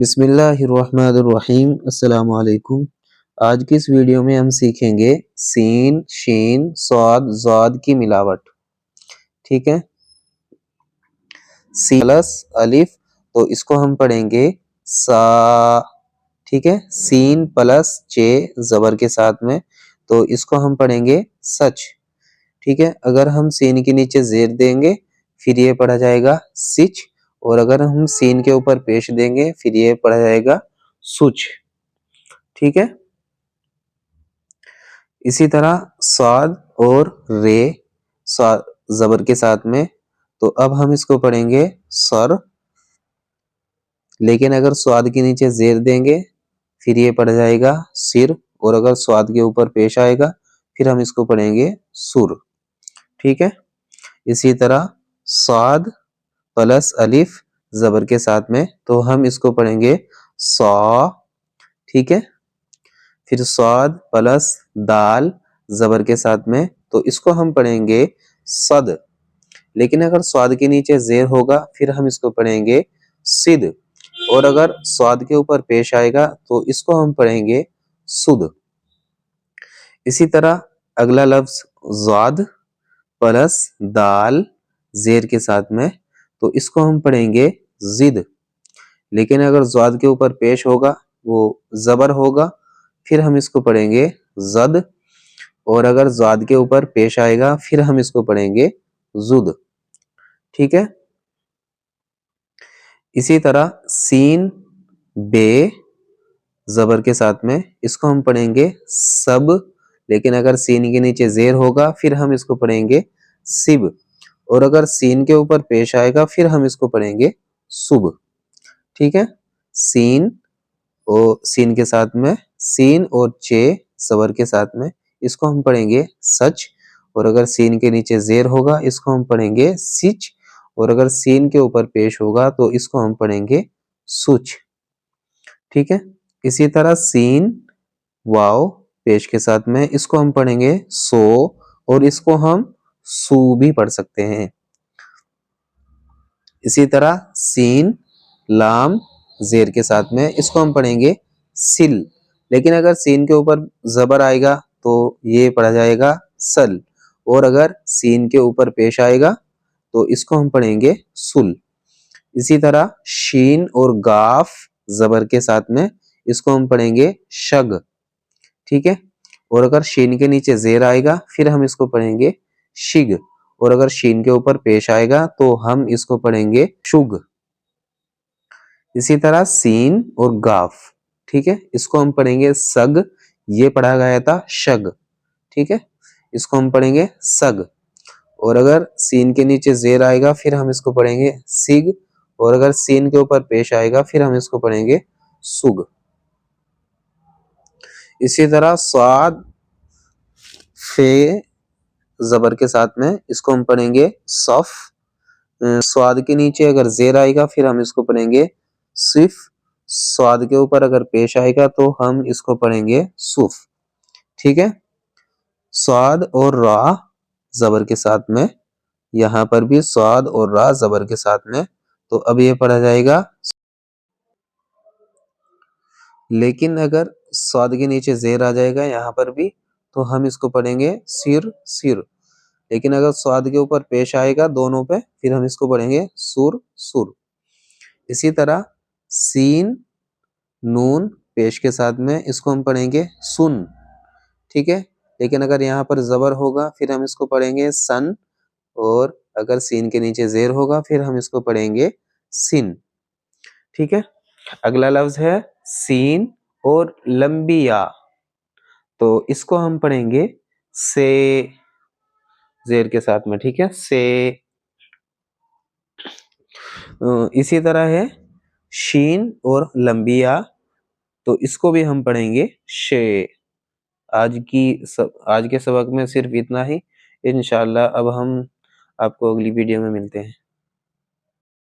بسم اللہ الرحمن الرحیم۔ السلام علیکم۔ آج کی اس ویڈیو میں ہم سیکھیں گے سین، شین، صاد، ضاد کی ملاوٹ۔ ٹھیک ہے، سی پلس الف تو اس کو ہم پڑھیں گے سا۔ ٹھیک ہے، سین پلس چے زبر کے ساتھ میں تو اس کو ہم پڑھیں گے سچ۔ ٹھیک ہے، اگر ہم سین کے نیچے زیر دیں گے پھر یہ پڑھا جائے گا سچ، اور اگر ہم سین کے اوپر پیش دیں گے پھر یہ پڑھا جائے گا سچ۔ ٹھیک ہے، اسی طرح صاد اور رے زبر کے ساتھ میں تو اب ہم اس کو پڑھیں گے سر، لیکن اگر صاد کے نیچے زیر دیں گے پھر یہ پڑھ جائے گا سر، اور اگر صاد کے اوپر پیش آئے گا پھر ہم اس کو پڑھیں گے سر۔ ٹھیک ہے، اسی طرح صاد پلس الف زبر کے ساتھ میں تو ہم اس کو پڑھیں گے سا۔ ٹھیک ہے، پھر صاد پلس دال زبر کے ساتھ میں تو اس کو ہم پڑھیں گے صد، لیکن اگر صاد کے نیچے زیر ہوگا پھر ہم اس کو پڑھیں گے صد، اور اگر صاد کے اوپر پیش آئے گا تو اس کو ہم پڑھیں گے سد۔ اسی طرح اگلا لفظ ضاد پلس دال زیر کے ساتھ میں تو اس کو ہم پڑھیں گے زد، لیکن اگر ضاد کے اوپر پیش ہوگا وہ زبر ہوگا پھر ہم اس کو پڑھیں گے زد، اور اگر ضاد کے اوپر پیش آئے گا پھر ہم اس کو پڑھیں گے زد۔ ٹھیک ہے، اسی طرح سین بے زبر کے ساتھ میں اس کو ہم پڑھیں گے سب، لیکن اگر سین کے نیچے زیر ہوگا پھر ہم اس کو پڑھیں گے سب، اور اگر سین کے اوپر پیش آئے گا پھر ہم اس کو پڑھیں گے صب۔ ٹھیک ہے، سین اور سین کے ساتھ میں سین اور چے زبر کے ساتھ میں اس کو ہم پڑھیں گے سچ، اور اگر سین کے نیچے زیر ہوگا اس کو ہم پڑھیں گے سچ، اور اگر سین کے اوپر پیش ہوگا تو اس کو ہم پڑھیں گے سچ۔ ٹھیک ہے، اسی طرح سین واو پیش کے ساتھ میں اس کو ہم پڑھیں گے سو، اور اس کو ہم سو بھی پڑھ سکتے ہیں۔ اسی طرح سین لام زیر کے ساتھ میں اس کو ہم پڑھیں گے سل، لیکن اگر سین کے اوپر زبر آئے گا تو یہ پڑھا جائے گا سل، اور اگر سین کے اوپر پیش آئے گا تو اس کو ہم پڑھیں گے سل۔ اسی طرح شین اور گاف زبر کے ساتھ میں اس کو ہم پڑھیں گے شگ۔ ٹھیک ہے، اور اگر شین کے نیچے زیر آئے گا پھر ہم اس کو پڑھیں گے شگ، اور اگر شین کے اوپر پیش آئے گا تو ہم اس کو پڑھیں گے شگ۔ اسی طرح سین اور گاف، ٹھیک ہے، اس کو ہم پڑھیں گے سگ، یہ پڑھا گیا تھا شگ۔ ٹھیک ہے، اس کو ہم پڑھیں گے سگ، اور اگر سین کے نیچے زیر آئے گا پھر ہم اس کو پڑھیں گے سگ، اور اگر سین کے اوپر پیش آئے گا پھر ہم اس کو پڑھیں گے سگ۔ اسی طرح صاد فے زبر کے ساتھ میں اس کو ہم پڑھیں گے صف، صاد کے نیچے اگر زیر آئے گا پھر ہم اس کو پڑھیں گے صف، صاد کے اوپر اگر پیش آئے گا تو ہم اس کو پڑھیں گے صف۔ ٹھیک ہے، صاد اور را زبر کے ساتھ میں یہاں پر بھی صاد اور را زبر کے ساتھ میں تو اب یہ پڑھا جائے گا، لیکن اگر صاد کے نیچے زیر آ جائے گا یہاں پر بھی تو ہم اس کو پڑھیں گے سر سر، لیکن اگر صاد کے اوپر پیش آئے گا دونوں پہ پھر ہم اس کو پڑھیں گے سر سر۔ اسی طرح سین نون پیش کے ساتھ میں اس کو ہم پڑھیں گے سن۔ ٹھیک ہے، لیکن اگر یہاں پر زبر ہوگا پھر ہم اس کو پڑھیں گے سن، اور اگر سین کے نیچے زیر ہوگا پھر ہم اس کو پڑھیں گے سن۔ ٹھیک ہے، اگلا لفظ ہے سین اور لمبی یا تو اس کو ہم پڑھیں گے سے زیر کے ساتھ میں۔ ٹھیک ہے، سے۔ اسی طرح ہے شین اور لمبی یا تو اس کو بھی ہم پڑھیں گے شے۔ آج کے سبق میں صرف اتنا ہی، انشاءاللہ اب ہم آپ کو اگلی ویڈیو میں ملتے ہیں۔